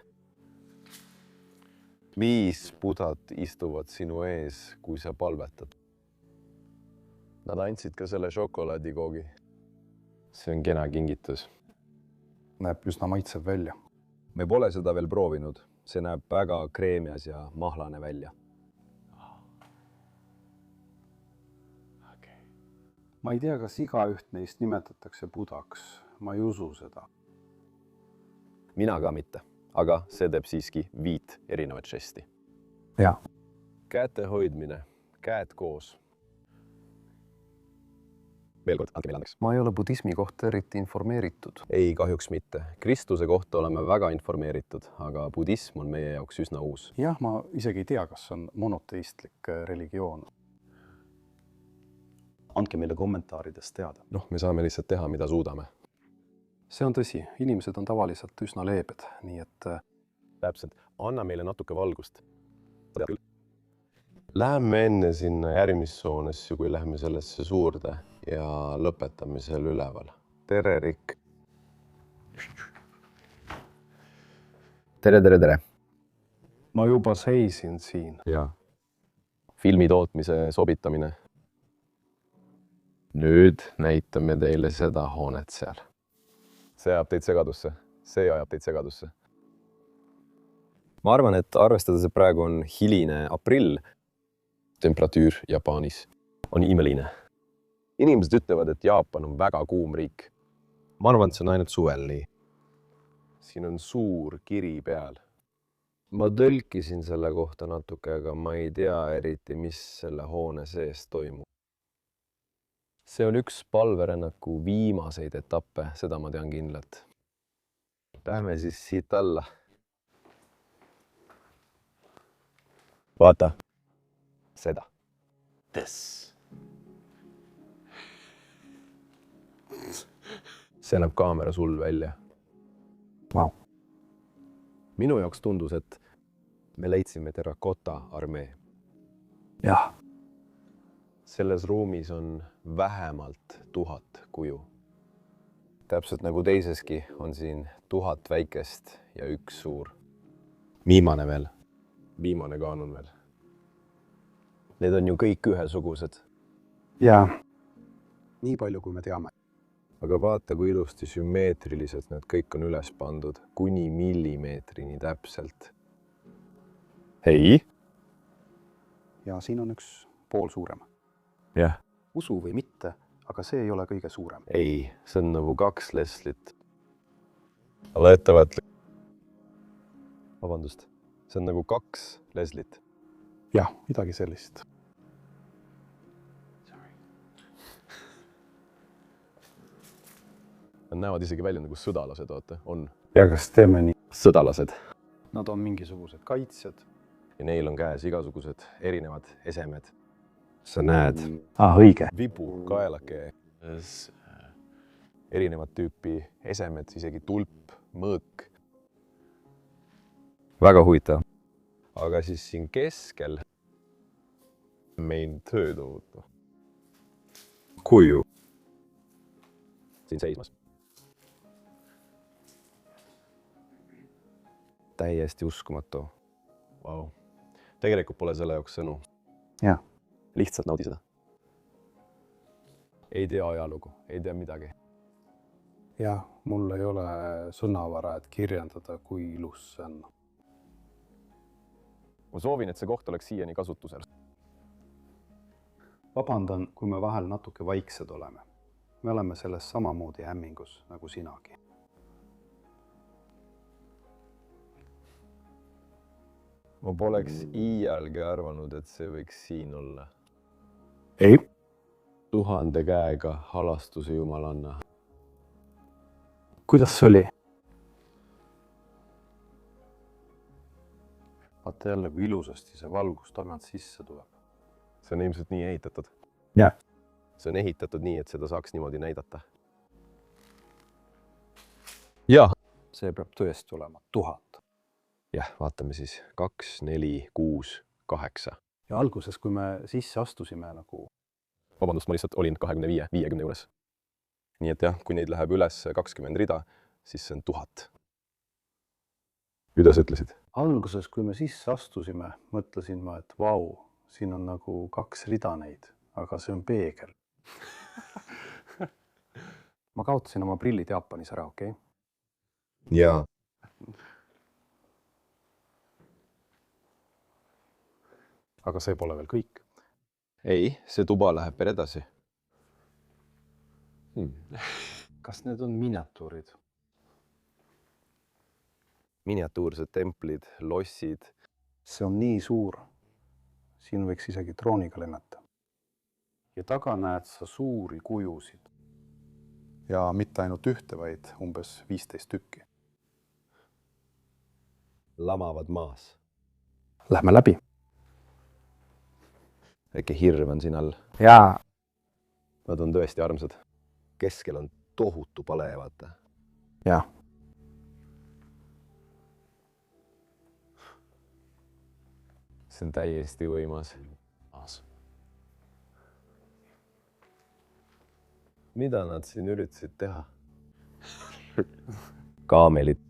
5 budat istuvad sinu ees, kui sa palvetad. Nad andsid ka selle šokolaadikoogi. See on kena kingitus. Näeb üsna maitsev välja. Me pole seda veel proovinud. See näeb väga kreemias ja mahlane välja. Ma ei tea, kas igaüht neist nimetatakse budaks. Ma ei usu seda. Mina ka mitte, aga see teeb siiski 5 erinevat žesti. Jaa. Käte hoidmine, käed koos. Veel kord, andke meile andeks. Ma ei ole budismi kohta eriti informeeritud. Ei, kahjuks mitte. Kristuse kohta oleme väga informeeritud, aga budism on meie jaoks üsna uus. Jah, ma isegi ei tea, kas on monoteistlik religioon. Andke meile kommentaaridest teada. Me saame lihtsalt teha, mida suudame. See on tõsi, inimesed on tavaliselt üsna leebed, nii et... Täpselt, anna meile natuke valgust. Läheme enne sinna järgmissoonesse, kui läheme sellesse suurde ja lõpetame seal üleval. Tere, Rikk. Tere. Ma juba seisin siin. Jaa. Filmi tootmise sobitamine. Nüüd näitame teile seda hoonet seal. See ajab teid segadusse. Ma arvan, et arvestades, et praegu on hiline aprill, temperatuur Jaapanis on imeline. Inimesed ütlevad, et Jaapan on väga kuum riik. Ma arvan, et see on ainult suvel nii. Siin on suur kiri peal. Ma tõlkisin selle kohta natuke, aga ma ei tea eriti, mis selle hoone sees toimub. See on üks palverännaku viimaseid etappe, seda ma tean kindlalt. Lähme siis siit alla. Vaata. Seda. See näeb kaamera sul välja. Wow. Minu jaoks tundus, et me leidsime terrakotta armee. Jah. Selles ruumis on vähemalt 1000 kuju. Täpselt nagu teiseski on siin 1000 väikest ja 1 suur. Viimane veel. Viimane kaanun veel. Need on ju kõik ühesugused. Jaa. Nii palju, kui me teame. Aga vaata, kui ilusti sümmeetriliselt need kõik on üles pandud. Kuni millimeetrini täpselt. Hei. Ja siin on üks pool suurem. Jah. Usu või mitte, aga see ei ole kõige suurem. Ei, see on nagu 2 Leslit. Ole ettevõtlik. Vabandust, see on nagu 2 Leslit. Jah, midagi sellist. Nad näevad isegi välja nagu sõdalased, vaata, on. Ja kas teeme nii? Sõdalased. Nad on mingisugused kaitsjad. Ja neil on käes igasugused erinevad esemed. Sa näed. Õige. Vibu, kaelake, erinevad tüüpi esemed, isegi tulp, mõõk. Väga huvitav. Aga siis siin keskel meil tööd oota. Kuju. Siin seismas. Täiesti uskumatu. Wow. Tegelikult pole selle jaoks sõnu. Jah. Lihtsalt naudi seda. Ei tea ajalugu, ei tea midagi. Jah, mul ei ole sõnavara, et kirjandada, kui ilus see on. Ma soovin, et see koht oleks siiani kasutusel. Vabandan, kui me vahel natuke vaiksed oleme. Me oleme selles samamoodi hämmingus nagu sinagi. ma poleks iialgi arvanud, et see võiks siin olla. ei. 1000 käega halastuse jumalanna. Kuidas see oli? Vaata jälle, kui ilusasti see valgus tagant sisse tuleb. see on ilmselt nii ehitatud. Jah. see on ehitatud nii, et seda saaks niimoodi näidata. jah. See peab tõesti olema 1000. jah, vaatame siis. 2, 4, 6, 8. Ja alguses, kui me sisse astusime nagu... Vabandust, ma lihtsalt olin 25, 50 juures. Nii et jah, kui neid läheb üles 20 rida, siis see on 1000. Mida sa ütlesid? Alguses, kui me sisse astusime, mõtlesin ma, et vau, siin on nagu 2 rida neid, aga see on peegel. Ma kaotasin oma prillid Jaapanis ära, okei? Jaa. Aga see pole veel kõik. Ei, see tuba läheb veel edasi. Kas need on miniatuurid? Miniatuursed templid, lossid. See on nii suur. Siin võiks isegi drooniga lennata. Ja taga näed sa suuri kujusid. Ja mitte ainult ühte, vaid umbes 15 tükki. Lamavad maas. Lähme läbi. Äkki hirv on siin all. Jaa. Nad on tõesti armsad. Keskel on tohutu pale, vaata. Jah. See on täiesti võimas. Mida nad siin üritasid teha? Kaamelid.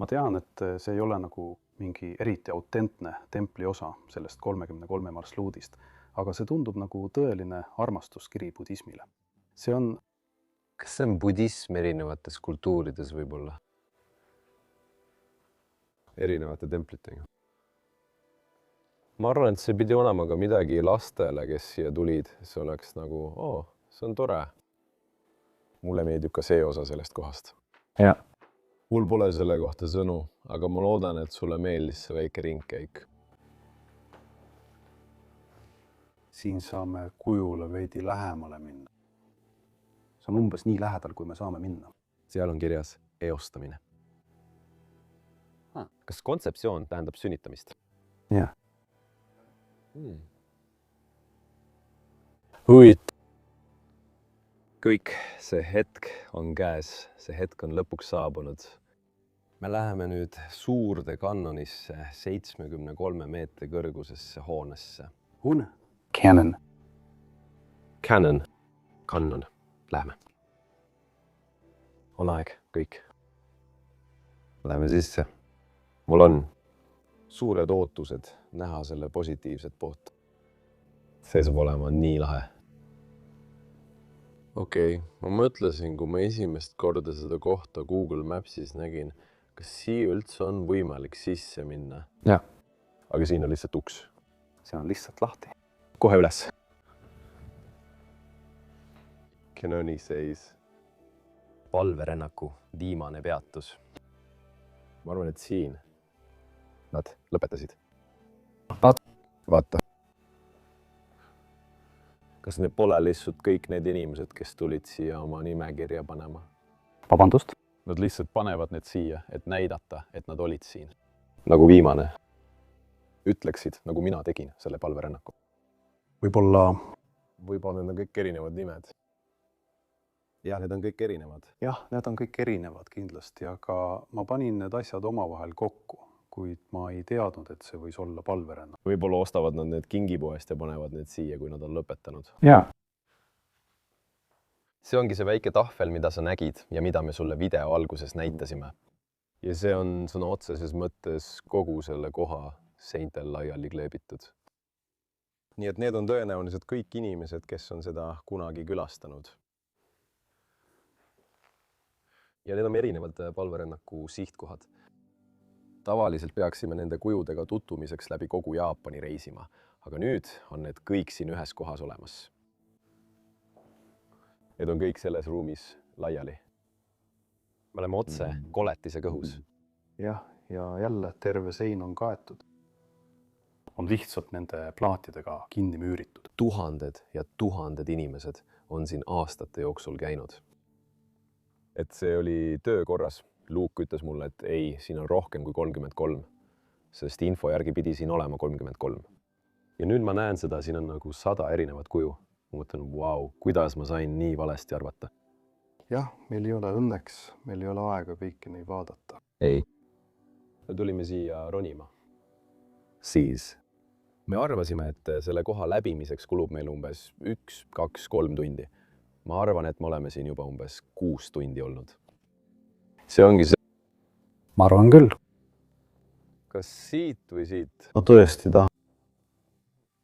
Ma tean, et see ei ole nagu mingi eriti autentne templi osa sellest 33 marsluudist, aga see tundub nagu tõeline armastuskiri budismile. See on... Kas see on budism erinevates kultuurides võib-olla? Erinevate templitega. Ma arvan, et see pidi olema ka midagi lastele, kes siia tulid. See oleks nagu, see on tore. Mulle meeldib ka see osa sellest kohast. Ja. Mul pole selle kohta sõnu, aga ma loodan, et sulle meeldis see väike ringkäik. Siin saame kujule veidi lähemale minna. See on umbes nii lähedal, kui me saame minna. Seal on kirjas eostamine. Kas kontseptsioon tähendab sünnitamist? Jah. Kõik, see hetk on käes, see hetk on lõpuks saabunud. Me läheme nüüd suurde kannonisse, 73 meetri kõrgusesse hoonesse. Cannon. Kannon. Läheme. On aeg, kõik. Läheme sisse. Mul on suured ootused näha selle positiivset poolt. See saab olema nii lahe. Okei, ma mõtlesin, kui ma esimest korda seda kohta Google Mapsis nägin, kas siia üldse on võimalik sisse minna? Jah. Aga siin on lihtsalt uks. See on lihtsalt lahti. Kohe üles. Canoni seis. Palverännaku viimane peatus. Ma arvan, et siin nad lõpetasid. Vaata. Kas need pole lihtsalt kõik need inimesed, kes tulid siia oma nimekirja panema? Vabandust? Nad lihtsalt panevad need siia, et näidata, et nad olid siin. Nagu viimane. Ütleksid, nagu mina tegin selle palverännaku. Võib-olla need on kõik erinevad nimed. Jah, need on kõik erinevad. jah, need on kõik erinevad kindlasti, aga ma panin need asjad omavahel kokku, kuid ma ei teadnud, et see võis olla palverännak. Võib-olla ostavad nad need kingipoest ja panevad need siia, kui nad on lõpetanud. Jaa. See ongi see väike tahvel, mida sa nägid ja mida me sulle video alguses näitasime. Ja see on sõna otseses mõttes kogu selle koha seintel laiali kleebitud. Nii et need on tõenäoliselt kõik inimesed, kes on seda kunagi külastanud. Ja need on erinevad palverännaku sihtkohad. Tavaliselt peaksime nende kujudega tutvumiseks läbi kogu Jaapani reisima, aga nüüd on need kõik siin ühes kohas olemas. Need on kõik selles ruumis laiali. Me oleme otse koletise kõhus. Jah, ja jälle terve sein on kaetud. On lihtsalt nende plaatidega kinni müüritud. Tuhanded ja tuhanded inimesed on siin aastate jooksul käinud. Et see oli töökorras. Luke ütles mulle, et ei, siin on rohkem kui 33, sest info järgi pidi siin olema 33. Ja nüüd ma näen seda, siin on nagu 100 erinevat kuju. Ma mõtlen, vau, kuidas ma sain nii valesti arvata. Jah, meil ei ole õnneks, meil ei ole aega kõiki neid vaadata. Ei. Me tulime siia ronima. Siis me arvasime, et selle koha läbimiseks kulub meil umbes 1, 2, 3 tundi. Ma arvan, et me oleme siin juba umbes 6 tundi olnud. See ongi see. Ma arvan küll. Kas siit või siit? Ma tõesti tahan.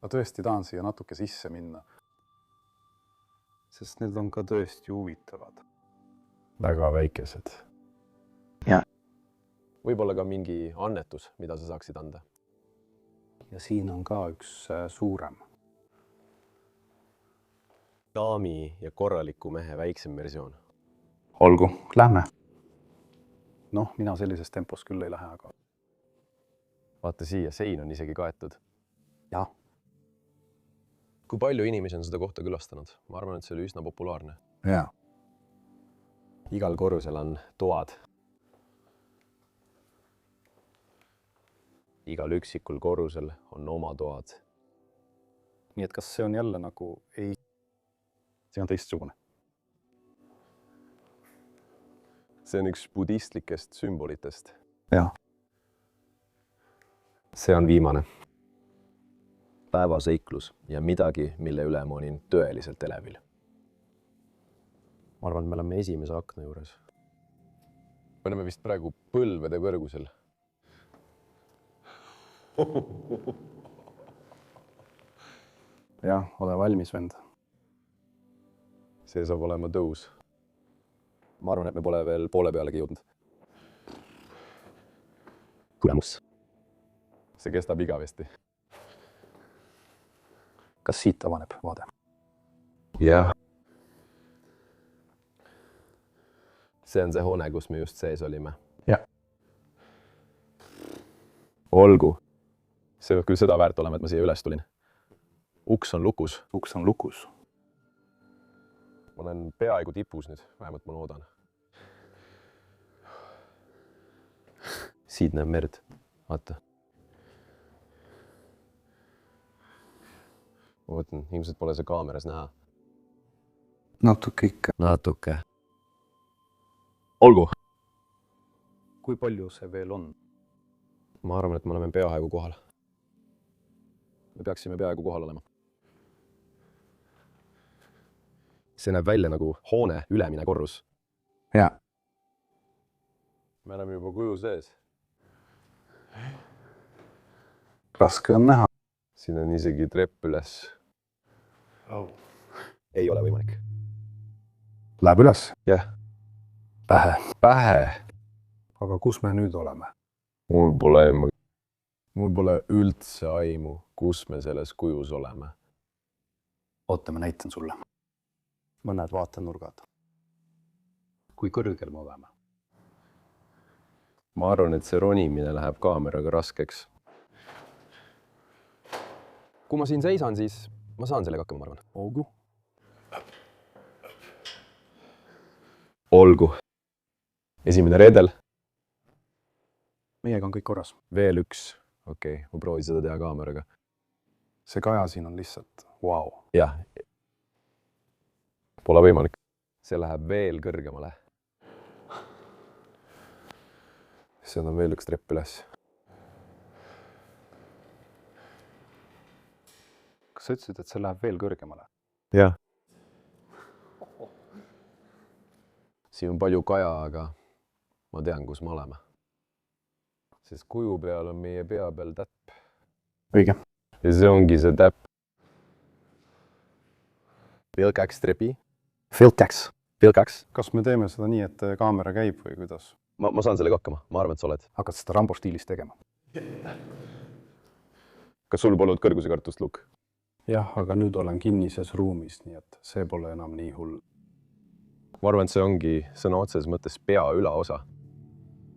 Ma tõesti tahan siia natuke sisse minna. Sest need on ka tõesti huvitavad. Väga väikesed. Ja. Võib-olla ka mingi annetus, mida sa saaksid anda. Ja siin on ka üks suurem. Daami ja korraliku mehe väiksem versioon. Olgu, lähme. Noh, mina sellises tempos küll ei lähe, aga... Vaata siia, sein on isegi kaetud. Jah. Kui palju inimesi on seda kohta külastanud? Ma arvan, et see oli üsna populaarne. Jaa. Igal korrusel on toad. Igal üksikul korrusel on oma toad. Nii et kas see on jälle nagu ei... See on teistsugune. See on üks budistlikest sümbolitest. Jah. See on viimane. Päevaseiklus ja midagi, mille üle ma olin tõeliselt elevil. Ma arvan, et me oleme esimese akna juures. Me oleme vist praegu põlvede kõrgusel. Jah, ole valmis, vend. See saab olema tõus. Ma arvan, et me pole veel poole pealegi jõudnud. Tulemus. See kestab igavesti. Kas siit avaneb vaade? Jah. See on see hoone, kus me just sees olime. Jah. Olgu. See võib küll seda väärt olema, et ma siia üles tulin. Uks on lukus. Uks on lukus. Ma olen peaaegu tipus nüüd, vähemalt ma loodan. Siit näeb merd. Vaata. Ma mõtlen, ilmselt pole see kaameras näha. Natuke ikka. Natuke. Olgu. Kui palju see veel on? Ma arvan, et me oleme peaaegu kohal. Me peaksime peaaegu kohal olema. See näeb välja nagu hoone ülemine korrus. Jaa. Me oleme juba kuju sees. Raske on näha. Siin on isegi trepp üles. Oh. Ei ole võimalik. Läheb üles? Jah. Pähe. Pähe. Aga kus me nüüd oleme? Mul pole üldse aimu, kus me selles kujus oleme. Oota, ma näitan sulle. Mõned vaatenurgad. Kui kõrgel me oleme? Ma arvan, et see ronimine läheb kaameraga raskeks. Kui ma siin seisan, siis ma saan sellega hakkama, ma arvan. Olgu. Olgu. Esimene redel. Meiega on kõik korras. Veel üks. Okei, ma proovin seda teha kaameraga. See kaja siin on lihtsalt wow. Jah. Pole võimalik. See läheb veel kõrgemale. See on veel üks trepp üles. Kas sa ütlesid, et see läheb veel kõrgemale? Jah. Siin on palju kaja, aga ma tean, kus me oleme. Sest kuju peal on meie pea peal täpp. Õige. Ja see ongi see täpp. Vilkaks trepi. Vilkaks. Vilkaks. Kas me teeme seda nii, et kaamera käib või kuidas? Ma saan sellega hakkama. Ma arvan, et sa oled. Hakkad seda Rambo stiilis tegema? Kas sul polnud kõrgusekartust, Luke? Jah, aga nüüd olen kinnises ruumis, nii et see pole enam nii hull. Ma arvan, et see ongi sõna otseses mõttes pea ülaosa.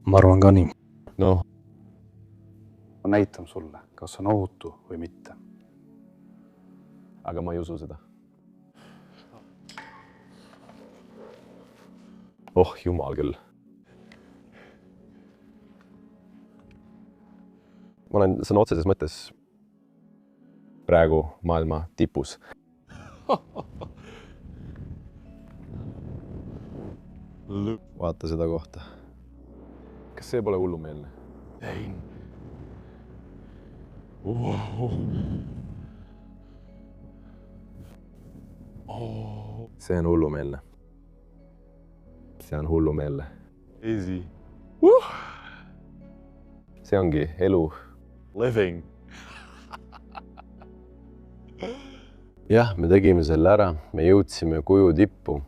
Ma arvan ka nii. Noh, ma näitan sulle, kas on ohutu või mitte. aga ma ei usu seda. Oh jumal küll. ma olen sõna otseses mõttes praegu maailma tipus. vaata seda kohta. kas see pole hullumeelne? ei. see on hullumeelne. see on hullumeelne. Easy. see ongi elu. Living. jah, me tegime selle ära, me jõudsime kuju tippu.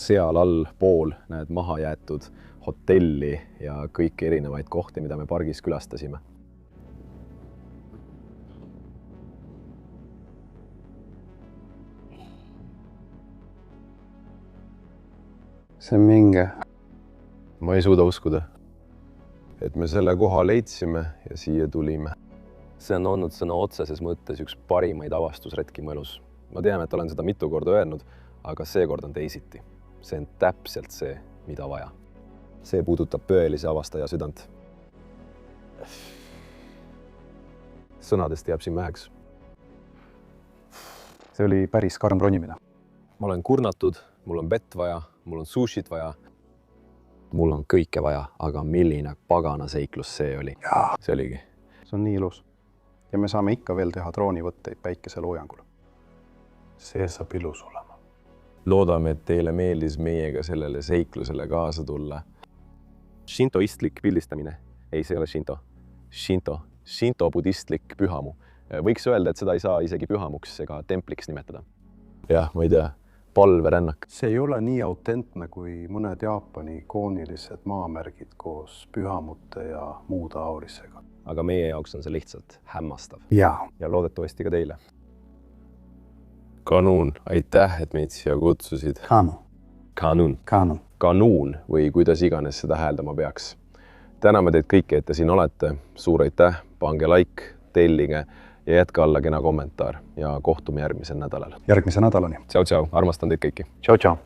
seal all pool näed maha jäetud hotelli ja kõiki erinevaid kohti, mida me pargis külastasime. see on minge. ma ei suuda uskuda, et me selle koha leidsime ja siia tulime. see on olnud sõna otseses mõttes üks parimaid avastusretki mu elus. ma tean, et olen seda mitu korda öelnud, aga seekord on teisiti. see on täpselt see, mida vaja. see puudutab tõelise avastaja südant. sõnadest jääb siin väheks. see oli päris karm ronimine. ma olen kurnatud, mul on vett vaja, mul on sushit vaja. mul on kõike vaja, aga milline pagana seiklus see oli. see oligi. see on nii ilus. ja me saame ikka veel teha droonivõtteid päikeseloojangul. see saab ilus olema. loodame, et teile meeldis meiega sellele seiklusele kaasa tulla. Shintoistlik pildistamine. ei, see ei ole Shinto. Shinto budistlik pühamu. võiks öelda, et seda ei saa isegi pühamuks ega templiks nimetada. jah, ma ei tea, palverännak. see ei ole nii autentne kui mõned Jaapani ikoonilised maamärgid koos pühamute ja muu taolisega. aga meie jaoks on see lihtsalt hämmastav. ja loodetavasti ka teile. Kanuun, aitäh, et meid siia kutsusid. Kanuun või kuidas iganes seda hääldama peaks. täname teid kõiki, et te siin olete. suur aitäh, pange like, tellige ja jätke alla kena kommentaar ja kohtume järgmisel nädalal. järgmise nädalani. Tšau, armastan teid kõiki. Tšau.